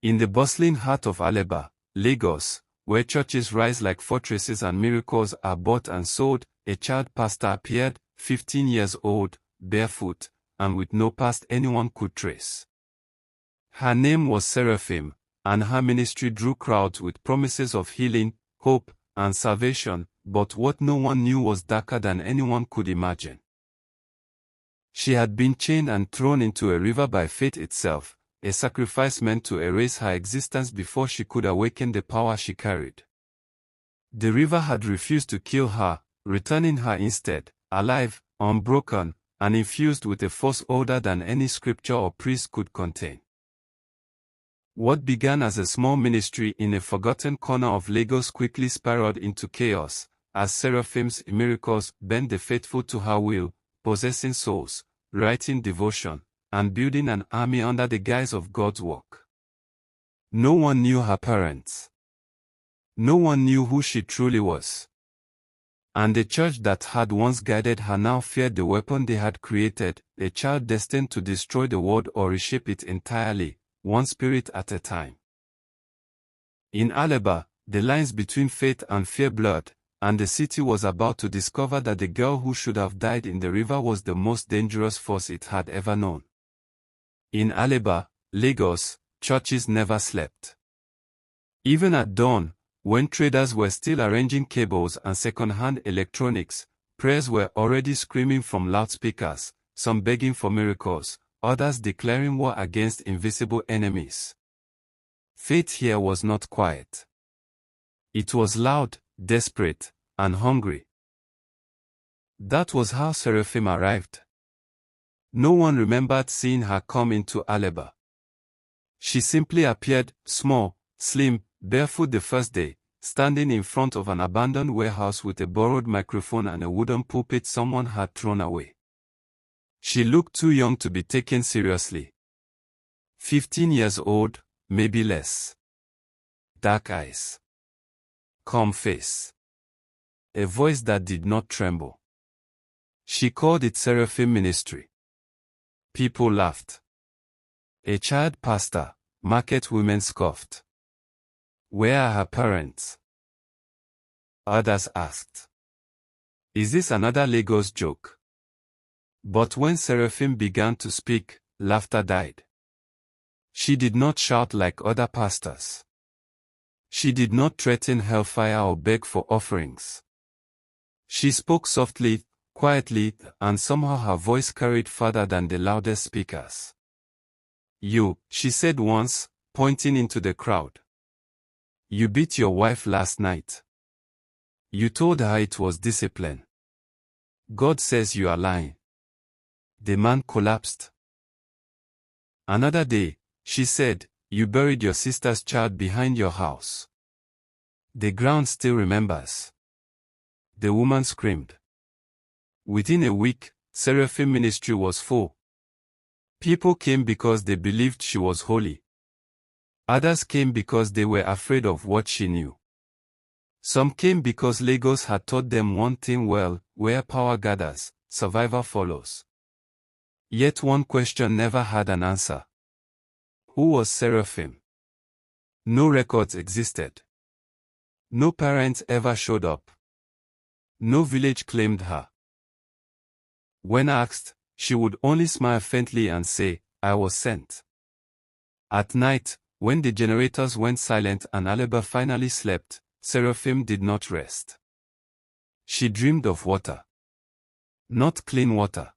In the bustling heart of Alaba, Lagos, where churches rise like fortresses and miracles are bought and sold, a child pastor appeared, 15 years old, barefoot, and with no past anyone could trace. Her name was Seraphim, and her ministry drew crowds with promises of healing, hope, and salvation, but what no one knew was darker than anyone could imagine. She had been chained and thrown into a river by fate itself, a sacrifice meant to erase her existence before she could awaken the power she carried. The river had refused to kill her, returning her instead, alive, unbroken, and infused with a force older than any scripture or priest could contain. What began as a small ministry in a forgotten corner of Lagos quickly spiraled into chaos, as Seraphim's miracles bent the faithful to her will, possessing souls, writing devotion, and building an army under the guise of God's work. No one knew her parents. No one knew who she truly was. And the church that had once guided her now feared the weapon they had created, a child destined to destroy the world or reshape it entirely, one spirit at a time. In Alaba, the lines between faith and fear blurred, and the city was about to discover that the girl who should have died in the river was the most dangerous force it had ever known. In Alaba, Lagos, churches never slept. Even at dawn, when traders were still arranging cables and second-hand electronics, prayers were already screaming from loudspeakers, some begging for miracles, others declaring war against invisible enemies. Faith here was not quiet. It was loud, desperate, and hungry. That was how Seraphim arrived. No one remembered seeing her come into Alaba. She simply appeared, small, slim, barefoot the first day, standing in front of an abandoned warehouse with a borrowed microphone and a wooden pulpit someone had thrown away. She looked too young to be taken seriously. 15 years old, maybe less. Dark eyes. Calm face. A voice that did not tremble. She called it Seraphim Ministry. People laughed. A child pastor, market women scoffed. Where are her parents? Others asked. Is this another Lagos joke? But when Seraphim began to speak, laughter died. She did not shout like other pastors. She did not threaten hellfire or beg for offerings. She spoke softly, quietly, and somehow her voice carried farther than the loudest speakers. You, she said once, pointing into the crowd. You beat your wife last night. You told her it was discipline. God says you are lying. The man collapsed. Another day, she said, you buried your sister's child behind your house. The ground still remembers. The woman screamed. Within a week, Seraphim Ministry was full. People came because they believed she was holy. Others came because they were afraid of what she knew. Some came because Lagos had taught them one thing well: where power gathers, survival follows. Yet one question never had an answer. Who was Seraphim? No records existed. No parents ever showed up. No village claimed her. When asked, she would only smile faintly and say, I was sent. At night, when the generators went silent and Alaba finally slept, Seraphim did not rest. She dreamed of water. Not clean water.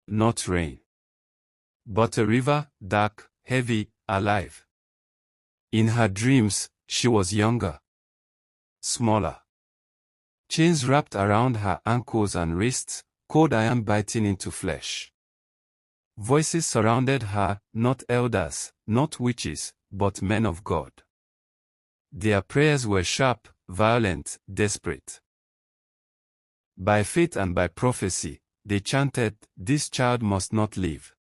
Not rain. But a river, dark, heavy, alive. In her dreams, she was younger. Smaller. Chains wrapped around her ankles and wrists, cold iron biting into flesh. Voices surrounded her, not elders, not witches, but men of God. Their prayers were sharp, violent, desperate. By faith and by prophecy, they chanted, this child must not live.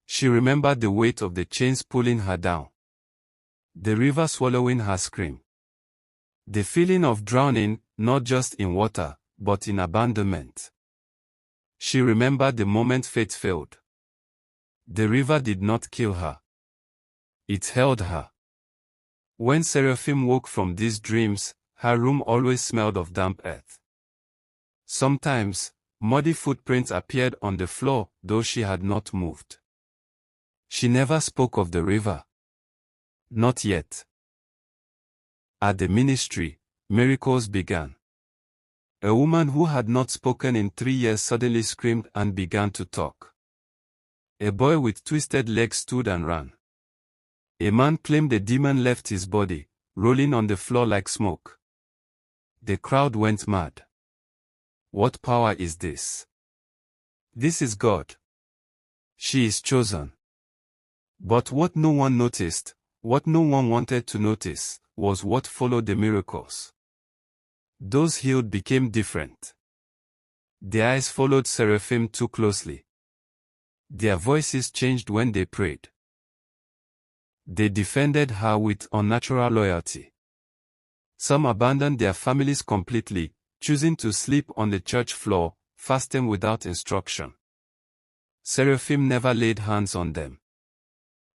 She remembered the weight of the chains pulling her down. The river swallowing her scream. The feeling of drowning, not just in water, but in abandonment. She remembered the moment faith failed. The river did not kill her. It held her. When Seraphim woke from these dreams, her room always smelled of damp earth. Sometimes, muddy footprints appeared on the floor, though she had not moved. She never spoke of the river. Not yet. At the ministry, miracles began. A woman who had not spoken in 3 years suddenly screamed and began to talk. A boy with twisted legs stood and ran. A man claimed a demon left his body, rolling on the floor like smoke. The crowd went mad. What power is this? This is God. She is chosen. But what no one noticed, what no one wanted to notice, was what followed the miracles. Those healed became different. Their eyes followed Seraphim too closely. Their voices changed when they prayed. They defended her with unnatural loyalty. Some abandoned their families completely, choosing to sleep on the church floor, fasting without instruction. Seraphim never laid hands on them.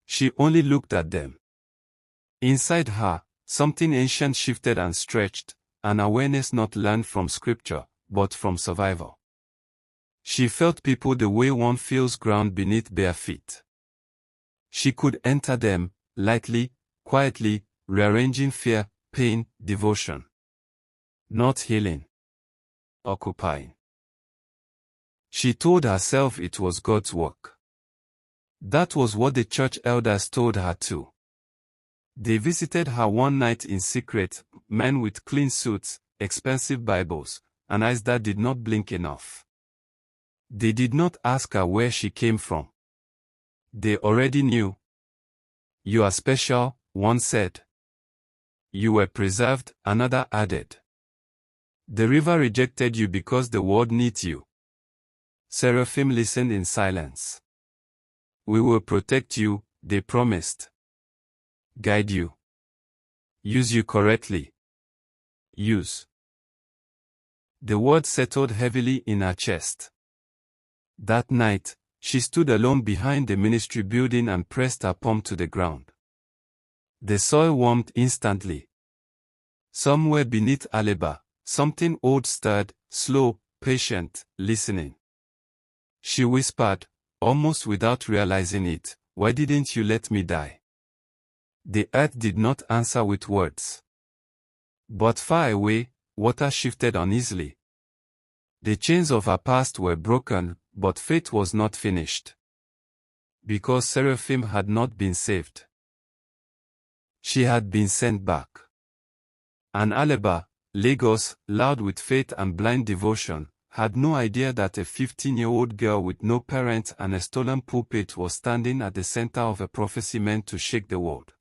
She only looked at them. Inside her, something ancient shifted and stretched, an awareness not learned from scripture, but from survival. She felt people the way one feels ground beneath bare feet. She could enter them, lightly, quietly, rearranging fear, pain, devotion. Not healing. Occupying. She told herself it was God's work. That was what the church elders told her too. They visited her one night in secret, men with clean suits, expensive Bibles, and eyes that did not blink enough. They did not ask her where she came from. They already knew. You are special, one said. You were preserved, another added. The river rejected you because the world needs you. Seraphim listened in silence. We will protect you, they promised. Guide you. Use you correctly. Use. The word settled heavily in her chest. That night, she stood alone behind the ministry building and pressed her palm to the ground. The soil warmed instantly. Somewhere beneath Alaba, something old stirred, slow, patient, listening. She whispered, almost without realizing it, "Why didn't you let me die?" The earth did not answer with words. But far away, water shifted uneasily. The chains of her past were broken, but faith was not finished. Because Seraphim had not been saved. She had been sent back. And Alaba, Lagos, loud with faith and blind devotion, had no idea that a 15-year-old girl with no parents and a stolen pulpit was standing at the center of a prophecy meant to shake the world.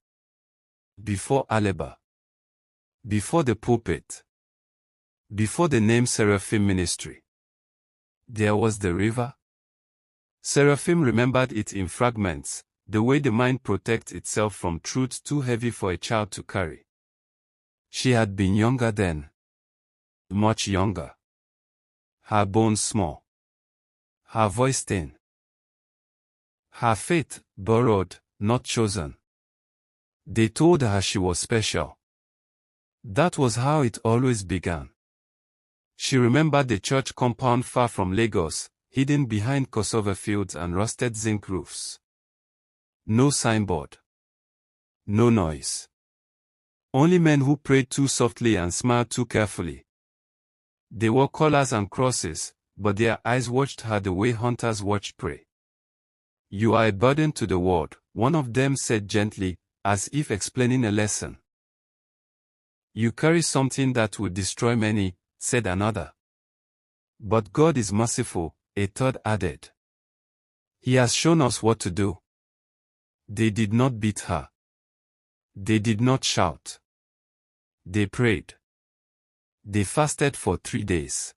Before Alaba. Before the pulpit. Before the name Seraphim Ministry. There was the river. Seraphim remembered it in fragments, the way the mind protects itself from truths too heavy for a child to carry. She had been younger then. Much younger. Her bones small. Her voice thin. Her faith, borrowed, not chosen. They told her she was special. That was how it always began. She remembered the church compound far from Lagos, hidden behind cassava fields and rusted zinc roofs. No signboard. No noise. Only men who prayed too softly and smiled too carefully. They wore collars and crosses, but their eyes watched her the way hunters watch prey. You are a burden to the world, one of them said gently, as if explaining a lesson. You carry something that would destroy many, said another. But God is merciful, a third added. He has shown us what to do. They did not beat her. They did not shout. They prayed. They fasted for 3 days.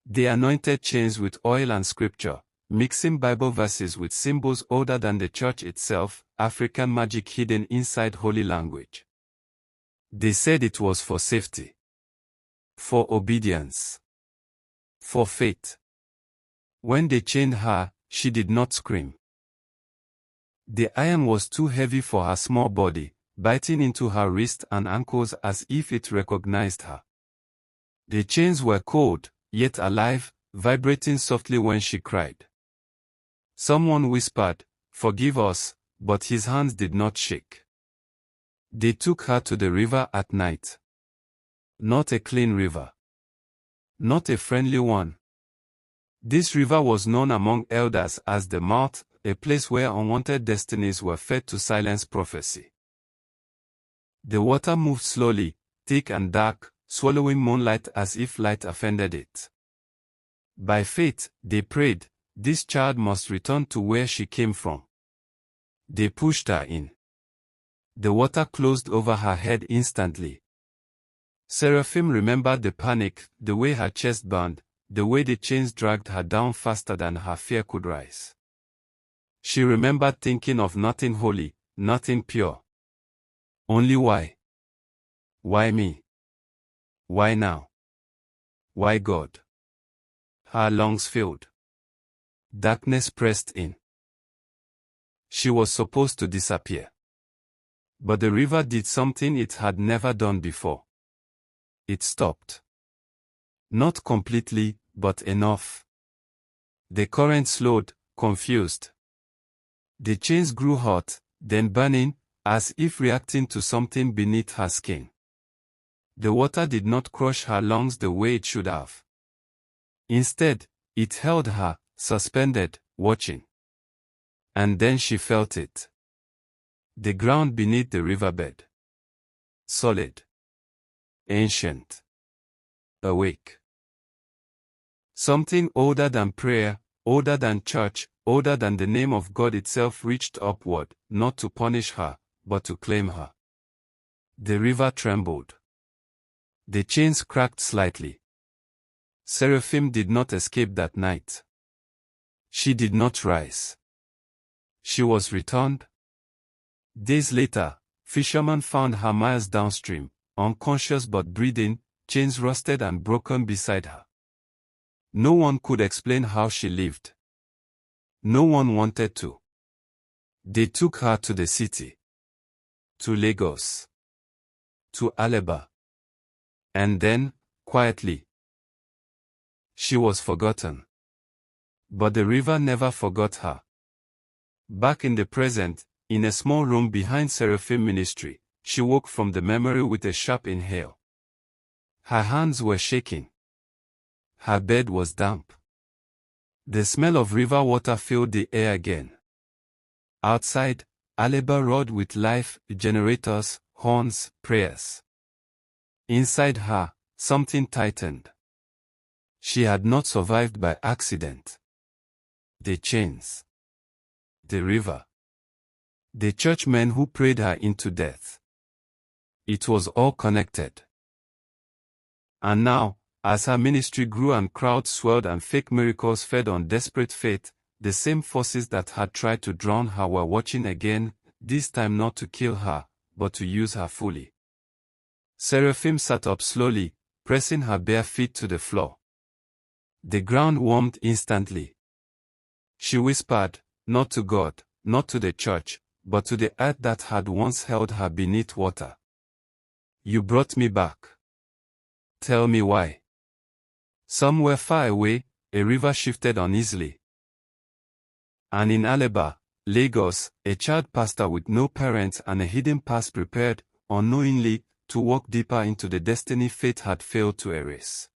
They anointed chains with oil and scripture, mixing Bible verses with symbols older than the church itself, African magic hidden inside holy language. They said it was for safety. For obedience. For faith. When they chained her, she did not scream. The iron was too heavy for her small body, biting into her wrists and ankles as if it recognized her. The chains were cold, yet alive, vibrating softly when she cried. Someone whispered, "Forgive us," but his hands did not shake. They took her to the river at night. Not a clean river. Not a friendly one. This river was known among elders as the mouth, a place where unwanted destinies were fed to silence prophecy. The water moved slowly, thick and dark, swallowing moonlight as if light offended it. By faith, they prayed, "This child must return to where she came from." They pushed her in. The water closed over her head instantly. Seraphim remembered the panic, the way her chest burned, the way the chains dragged her down faster than her fear could rise. She remembered thinking of nothing holy, nothing pure. Only why? Why me? Why now? Why God? Her lungs filled. Darkness pressed in. She was supposed to disappear. But the river did something it had never done before. It stopped. Not completely, but enough. The current slowed, confused. The chains grew hot, then burning, as if reacting to something beneath her skin. The water did not crush her lungs the way it should have. Instead, it held her, suspended, watching. And then she felt it. The ground beneath the riverbed. Solid. Ancient. Awake. Something older than prayer, older than church, older than the name of God itself reached upward, not to punish her, but to claim her. The river trembled. The chains cracked slightly. Seraphim did not escape that night. She did not rise. She was returned. Days later, fishermen found her miles downstream, unconscious but breathing, chains rusted and broken beside her. No one could explain how she lived. No one wanted to. They took her to the city. To Lagos. To Alaba. And then, quietly, she was forgotten. But the river never forgot her. Back in the present, in a small room behind Seraphim Ministry, she woke from the memory with a sharp inhale. Her hands were shaking. Her bed was damp. The smell of river water filled the air again. Outside, Alaba roared with life, generators, horns, prayers. Inside her, something tightened. She had not survived by accident. The chains. The river. The churchmen who prayed her into death. It was all connected. And now, as her ministry grew and crowds swelled and fake miracles fed on desperate faith, the same forces that had tried to drown her were watching again, this time not to kill her, but to use her fully. Seraphim sat up slowly, pressing her bare feet to the floor. The ground warmed instantly. She whispered, not to God, not to the church, but to the earth that had once held her beneath water. You brought me back. Tell me why. Somewhere far away, a river shifted uneasily. And in Alaba, Lagos, a child pastor with no parents and a hidden past prepared, unknowingly, to walk deeper into the destiny fate had failed to erase.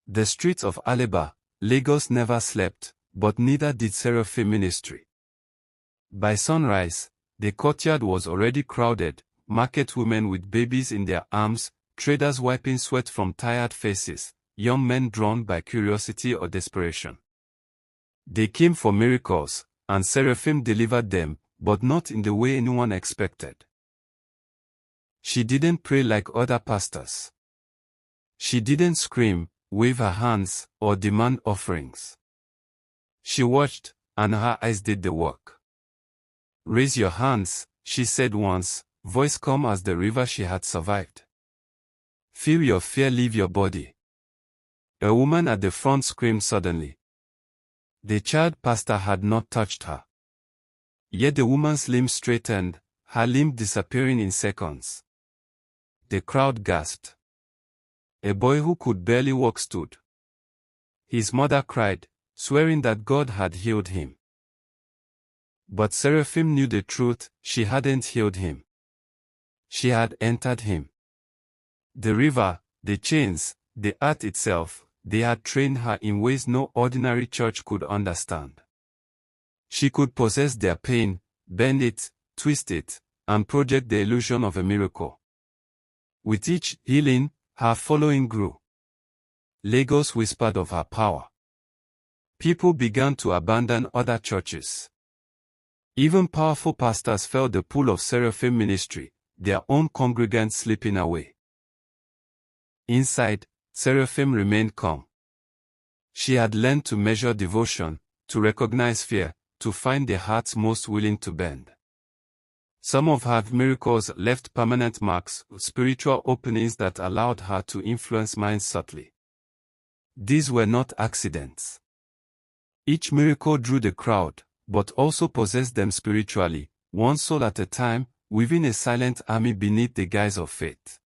The streets of Alaba, Lagos never slept, but neither did Seraphim Ministry. By sunrise, the courtyard was already crowded, market women with babies in their arms, traders wiping sweat from tired faces, young men drawn by curiosity or desperation. They came for miracles, and Seraphim delivered them, but not in the way anyone expected. She didn't pray like other pastors. She didn't scream, wave her hands, or demand offerings. She watched, and her eyes did the work. Raise your hands, she said once, voice calm as the river she had survived. Feel your fear leave your body. A woman at the front screamed suddenly. The child pastor had not touched her. Yet the woman's limb straightened, her limb disappearing in seconds. The crowd gasped. A boy who could barely walk stood. His mother cried, swearing that God had healed him. But Seraphim knew the truth, she hadn't healed him. She had entered him. The river, the chains, the earth itself, they had trained her in ways no ordinary church could understand. She could possess their pain, bend it, twist it, and project the illusion of a miracle. With each healing, her following grew. Lagos whispered of her power. People began to abandon other churches. Even powerful pastors felt the pull of Seraphim ministry, their own congregants slipping away. Inside, Seraphim remained calm. She had learned to measure devotion, to recognize fear, to find the hearts most willing to bend. Some of her miracles left permanent marks, spiritual openings that allowed her to influence minds subtly. These were not accidents. Each miracle drew the crowd, but also possessed them spiritually, one soul at a time, weaving a silent army beneath the guise of faith.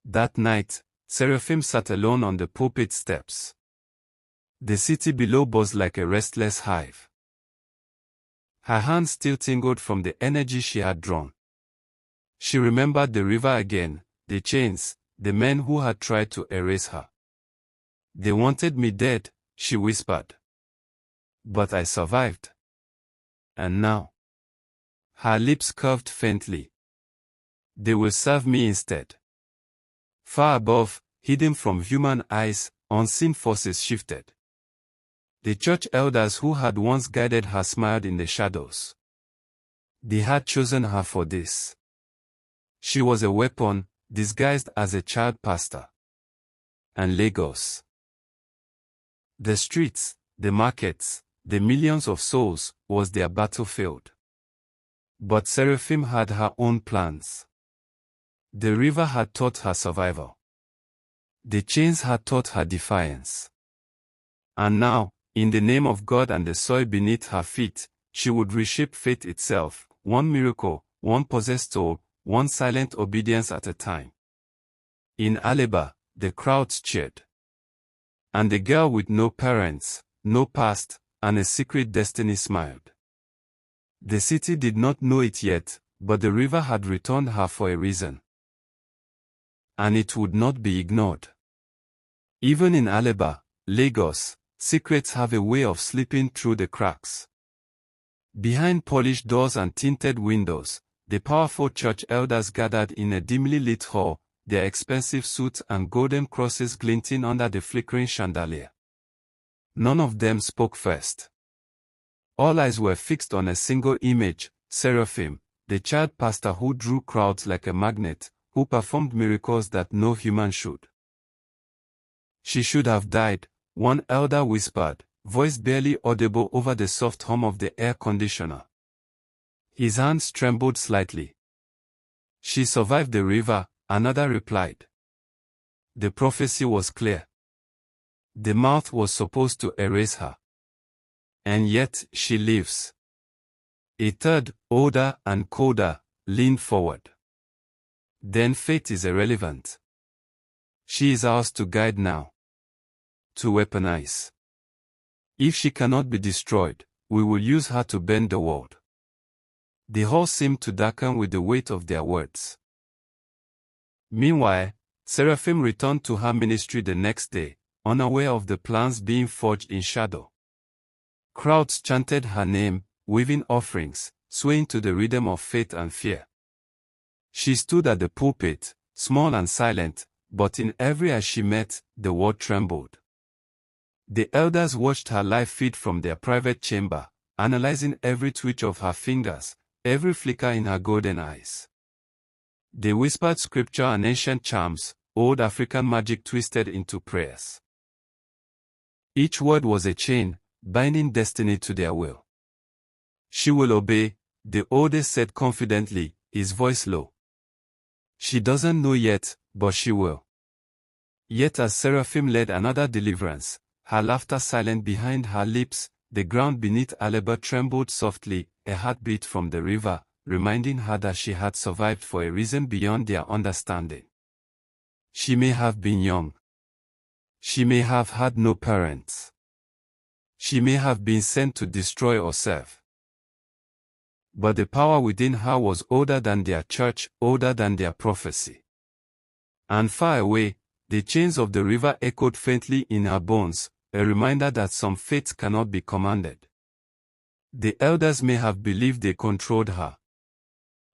That night, Seraphim sat alone on the pulpit steps. The city below buzzed like a restless hive. Her hands still tingled from the energy she had drawn. She remembered the river again, the chains, the men who had tried to erase her. They wanted me dead, she whispered. But I survived. And now? Her lips curved faintly. They will serve me instead. Far above, hidden from human eyes, unseen forces shifted. The church elders who had once guided her smiled in the shadows. They had chosen her for this. She was a weapon, disguised as a child pastor. And Lagos. The streets, the markets, the millions of souls, was their battlefield. But Seraphim had her own plans. The river had taught her survival. The chains had taught her defiance. And now, in the name of God and the soil beneath her feet, she would reshape fate itself, one miracle, one possessed soul, one silent obedience at a time. In Alaba, the crowds cheered. And the girl with no parents, no past, and a secret destiny smiled. The city did not know it yet, but the river had returned her for a reason. And it would not be ignored. Even in Alaba, Lagos, secrets have a way of slipping through the cracks. Behind polished doors and tinted windows, the powerful church elders gathered in a dimly lit hall, their expensive suits and golden crosses glinting under the flickering chandelier. None of them spoke first. All eyes were fixed on a single image, Seraphim, the child pastor who drew crowds like a magnet, who performed miracles that no human should. She should have died, one elder whispered, voice barely audible over the soft hum of the air conditioner. His hands trembled slightly. She survived the river, another replied. The prophecy was clear. The mouth was supposed to erase her. And yet, she lives. A third, older and colder, leaned forward. Then fate is irrelevant. She is ours to guide now. To weaponize. If she cannot be destroyed, we will use her to bend the world. The hall seemed to darken with the weight of their words. Meanwhile, Seraphim returned to her ministry the next day, unaware of the plans being forged in shadow. Crowds chanted her name, weaving offerings, swaying to the rhythm of faith and fear. She stood at the pulpit, small and silent, but in every eye she met, the world trembled. The elders watched her live feed from their private chamber, analyzing every twitch of her fingers, every flicker in her golden eyes. They whispered scripture and ancient charms, old African magic twisted into prayers. Each word was a chain, binding destiny to their will. She will obey, the oldest said confidently, his voice low. She doesn't know yet, but she will. Yet as Seraphim led another deliverance, her laughter silent behind her lips, the ground beneath Alaba trembled softly, a heartbeat from the river, reminding her that she had survived for a reason beyond their understanding. She may have been young. She may have had no parents. She may have been sent to destroy or serve. But the power within her was older than their church, older than their prophecy. And far away, the chains of the river echoed faintly in her bones, a reminder that some fates cannot be commanded. The elders may have believed they controlled her.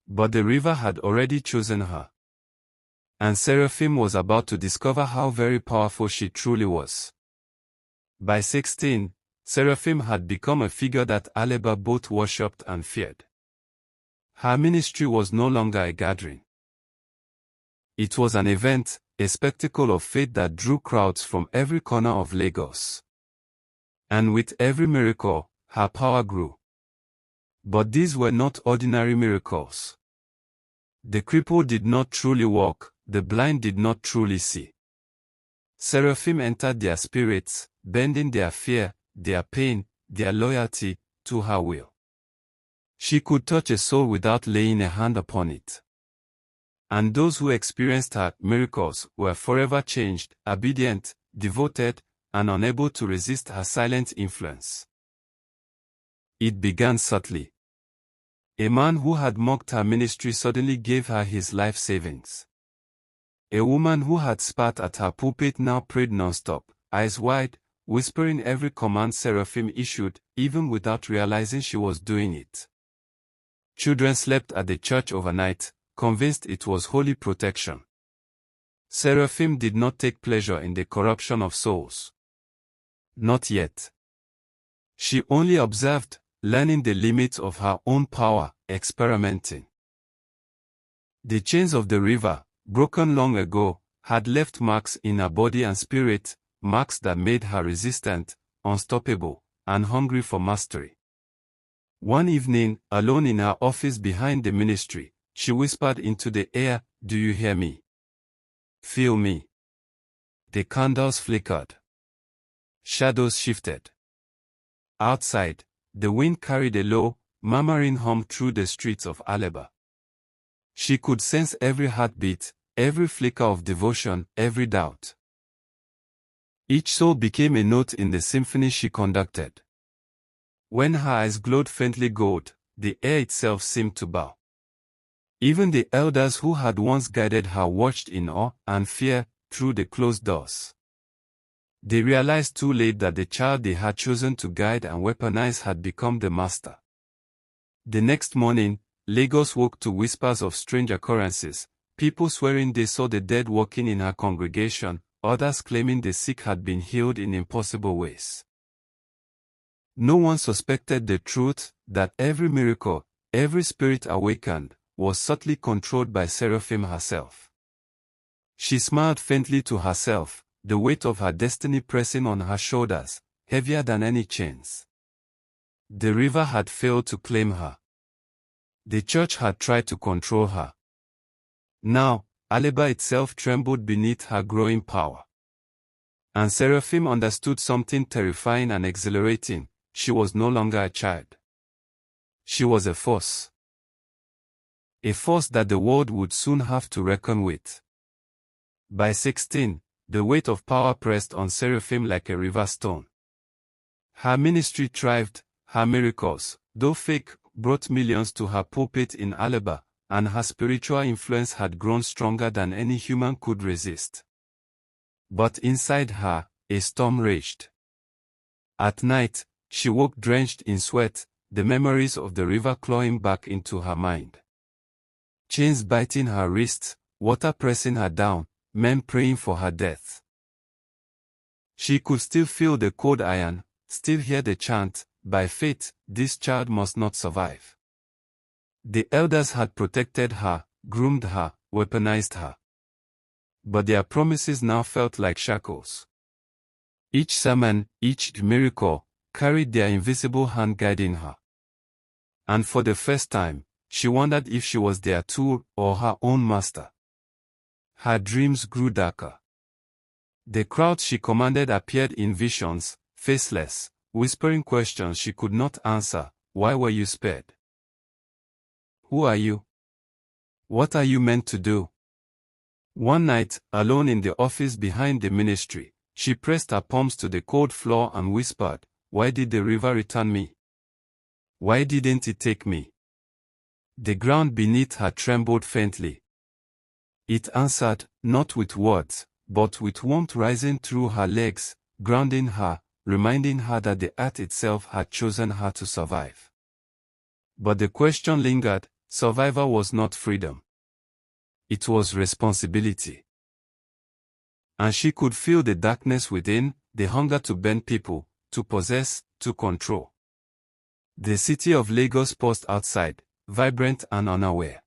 But the river had already chosen her. And Seraphim was about to discover how very powerful she truly was. By 16, Seraphim had become a figure that Alaba both worshipped and feared. Her ministry was no longer a gathering. It was an event, a spectacle of faith that drew crowds from every corner of Lagos. And with every miracle, her power grew. But these were not ordinary miracles. The cripple did not truly walk, the blind did not truly see. Seraphim entered their spirits, bending their fear, their pain, their loyalty, to her will. She could touch a soul without laying a hand upon it. And those who experienced her miracles were forever changed, obedient, devoted, and unable to resist her silent influence. It began subtly. A man who had mocked her ministry suddenly gave her his life savings. A woman who had spat at her pulpit now prayed non-stop, eyes wide, whispering every command Seraphim issued, even without realizing she was doing it. Children slept at the church overnight, convinced it was holy protection. Seraphim did not take pleasure in the corruption of souls. Not yet. She only observed, learning the limits of her own power, experimenting. The chains of the river, broken long ago, had left marks in her body and spirit, marks that made her resistant, unstoppable, and hungry for mastery. One evening, alone in her office behind the ministry, she whispered into the air, "Do you hear me? Feel me?" The candles flickered. Shadows shifted. Outside, the wind carried a low, murmuring hum through the streets of Alaba. She could sense every heartbeat, every flicker of devotion, every doubt. Each soul became a note in the symphony she conducted. When her eyes glowed faintly gold, the air itself seemed to bow. Even the elders who had once guided her watched in awe and fear through the closed doors. They realized too late that the child they had chosen to guide and weaponize had become the master. The next morning, Lagos woke to whispers of strange occurrences, people swearing they saw the dead walking in her congregation, others claiming the sick had been healed in impossible ways. No one suspected the truth, that every miracle, every spirit awakened, was subtly controlled by Seraphim herself. She smiled faintly to herself, the weight of her destiny pressing on her shoulders, heavier than any chains. The river had failed to claim her. The church had tried to control her. Now, Alaba itself trembled beneath her growing power. And Seraphim understood something terrifying and exhilarating. She was no longer a child. She was a force. A force that the world would soon have to reckon with. By 16, the weight of power pressed on Seraphim like a river stone. Her ministry thrived, her miracles, though fake, brought millions to her pulpit in Alaba, and her spiritual influence had grown stronger than any human could resist. But inside her, a storm raged. At night, she woke drenched in sweat, the memories of the river clawing back into her mind. Chains biting her wrists, water pressing her down, men praying for her death. She could still feel the cold iron, still hear the chant, "By faith, this child must not survive." The elders had protected her, groomed her, weaponized her. But their promises now felt like shackles. Each sermon, each miracle, carried their invisible hand guiding her. And for the first time, she wondered if she was their tool or her own master. Her dreams grew darker. The crowds she commanded appeared in visions, faceless, whispering questions she could not answer. Why were you spared? Who are you? What are you meant to do? One night, alone in the office behind the ministry, she pressed her palms to the cold floor and whispered, "Why did the river return me? Why didn't it take me?" The ground beneath her trembled faintly. It answered, not with words, but with warmth rising through her legs, grounding her, reminding her that the earth itself had chosen her to survive. But the question lingered. Survival was not freedom. It was responsibility. And she could feel the darkness within, the hunger to bend people, to possess, to control. The city of Lagos paused outside, vibrant and unaware.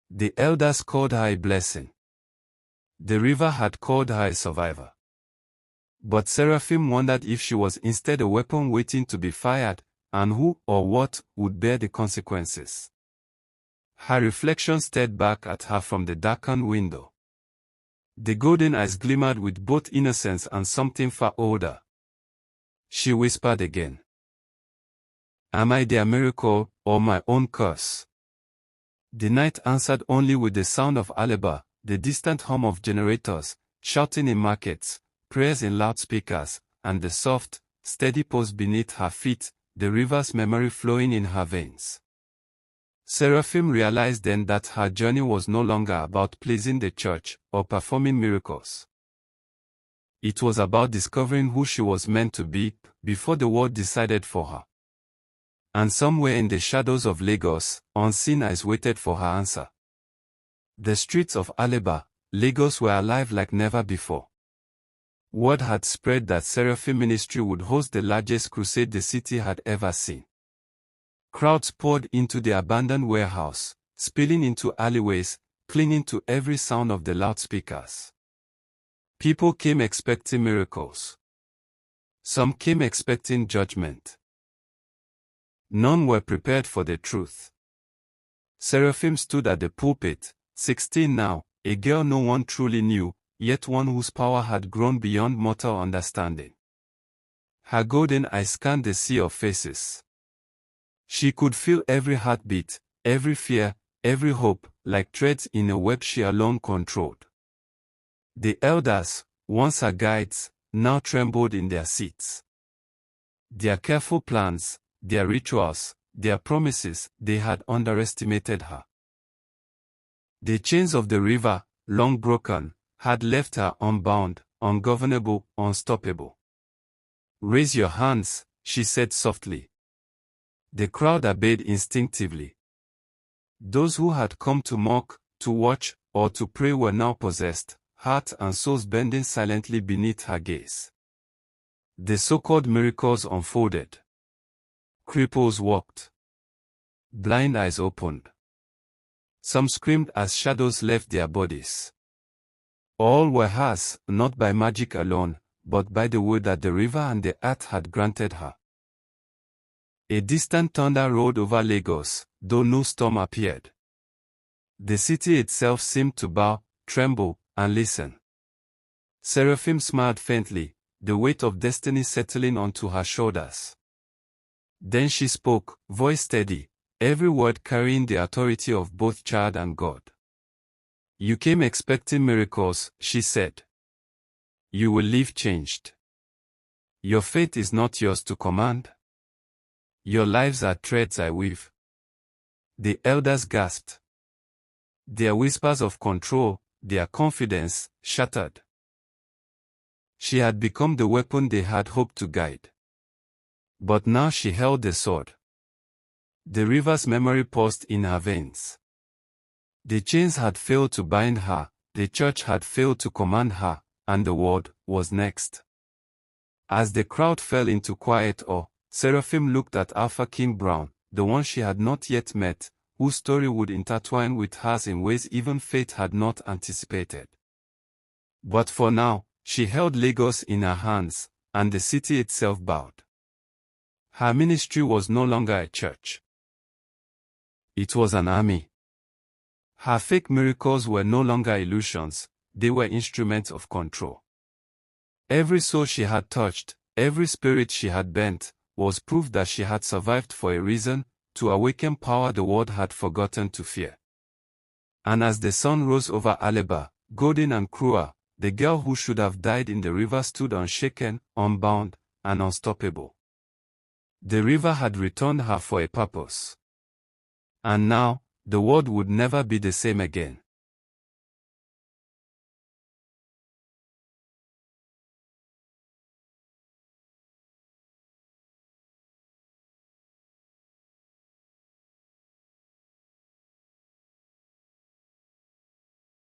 The elders called her a blessing. The river had called her a survivor. But Seraphim wondered if she was instead a weapon waiting to be fired, and who or what would bear the consequences. Her reflection stared back at her from the darkened window. The golden eyes glimmered with both innocence and something far older. She whispered again. Am I their miracle, or my own curse? The night answered only with the sound of Alaba, the distant hum of generators, shouting in markets, prayers in loudspeakers, and the soft, steady pulse beneath her feet, the river's memory flowing in her veins. Seraphim realized then that her journey was no longer about pleasing the church or performing miracles. It was about discovering who she was meant to be before the world decided for her. And somewhere in the shadows of Lagos, unseen eyes waited for her answer. The streets of Alaba, Lagos were alive like never before. Word had spread that Seraphim Ministry would host the largest crusade the city had ever seen. Crowds poured into the abandoned warehouse, spilling into alleyways, clinging to every sound of the loudspeakers. People came expecting miracles. Some came expecting judgment. None were prepared for the truth. Seraphim stood at the pulpit, 16 now, a girl no one truly knew, yet one whose power had grown beyond mortal understanding. Her golden eyes scanned the sea of faces. She could feel every heartbeat, every fear, every hope, like threads in a web she alone controlled. The elders, once her guides, now trembled in their seats. Their careful plans, their rituals, their promises, they had underestimated her. The chains of the river, long broken, had left her unbound, ungovernable, unstoppable. "Raise your hands," she said softly. The crowd obeyed instinctively. Those who had come to mock, to watch, or to pray were now possessed, hearts and souls bending silently beneath her gaze. The so-called miracles unfolded. Cripples walked. Blind eyes opened. Some screamed as shadows left their bodies. All were hers, not by magic alone, but by the word that the river and the earth had granted her. A distant thunder rolled over Lagos, though no storm appeared. The city itself seemed to bow, tremble, and listen. Seraphim smiled faintly, the weight of destiny settling onto her shoulders. Then she spoke, voice steady, every word carrying the authority of both child and God. "You came expecting miracles," she said. "You will leave changed. Your fate is not yours to command. Your lives are threads I weave." The elders gasped. Their whispers of control, their confidence, shattered. She had become the weapon they had hoped to guide. But now she held the sword. The river's memory pulsed in her veins. The chains had failed to bind her, the church had failed to command her, and the world was next. As the crowd fell into quiet awe, Seraphim looked at Alpha King Brown, the one she had not yet met, whose story would intertwine with hers in ways even fate had not anticipated. But for now, she held Lagos in her hands, and the city itself bowed. Her ministry was no longer a church. It was an army. Her fake miracles were no longer illusions, they were instruments of control. Every soul she had touched, every spirit she had bent, was proof that she had survived for a reason, to awaken power the world had forgotten to fear. And as the sun rose over Alaba, golden and cruel, the girl who should have died in the river stood unshaken, unbound, and unstoppable. The river had returned her for a purpose. And now, the world would never be the same again.